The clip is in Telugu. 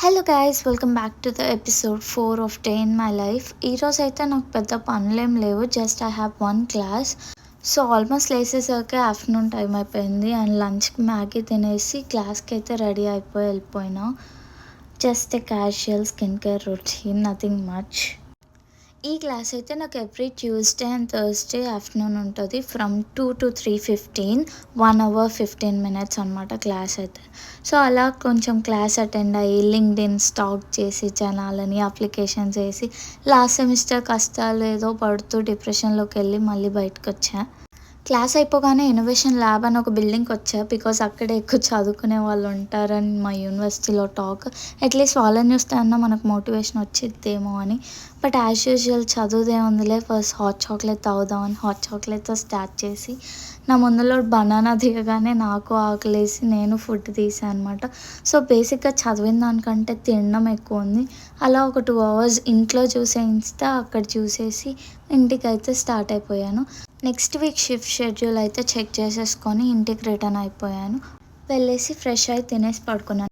Hello guys, welcome back to the episode 4 of day in my life. ఈరోజు అయితే నాకు పెద్ద పనులేం లేవు, just I have one class. So almost లేసేసరికి ఆఫ్టర్నూన్ టైం అయిపోయింది అండ్ లంచ్కి మ్యాగీ తినేసి క్లాస్కి అయితే రెడీ అయిపోయి వెళ్ళిపోయినా. Just a casual skin care routine, nothing much. ఈ క్లాస్ అయితే నాకు every Tuesday and Thursday afternoon ఉంటుంది ఫ్రమ్ 2 to 3:15, 1 hour 15 minutes అనమాట క్లాస్ అయితే. సో అలా కొంచెం క్లాస్ అటెండ్ అయ్యి లింక్డ్ఇన్ స్టాక్ చేసి జనాలని అప్లికేషన్స్ వేసి లాస్ట్ సెమిస్టర్ కష్టాలు ఏదో పడుతూ డిప్రెషన్లోకి వెళ్ళి మళ్ళీ బయటకు వచ్చా. క్లాస్ అయిపోగానే ఇన్నోవేషన్ ల్యాబ్ అని ఒక బిల్డింగ్కి వచ్చా, బికాజ్ అక్కడే ఎక్కువ చదువుకునే వాళ్ళు ఉంటారని మా యూనివర్సిటీలో టాక్. అట్లీస్ట్ వాళ్ళని చూస్తే అన్న మనకు మోటివేషన్ వచ్చిద్దేమో అని. బట్ యాజ్ యూజువల్ చదువుదే ఉందిలే, ఫస్ట్ హాట్ చాక్లెట్ తాగుదామని హాట్ చాక్లెట్తో స్టార్ట్ చేసి నా ముందులో బనానా దిగగానే నాకు ఆకలేసి నేను ఫుడ్ తీసాను అనమాట. సో బేసిక్గా చదివిన దానికంటే తినడం ఎక్కువ ఉంది. అలా ఒక 2 hours ఇంట్లో చూసేయిస్తా, అక్కడ చూసేసి ఇంటికైతే స్టార్ట్ అయిపోయాను. నెక్స్ట్ వీక్ షిఫ్ట్ షెడ్యూల్ అయితే చెక్ చేసేసుకొని ఇంటికి రిటర్న్ అయిపోయాను. వెళ్ళేసి ఫ్రెష్ అయి తినేసి పడుకున్నాను.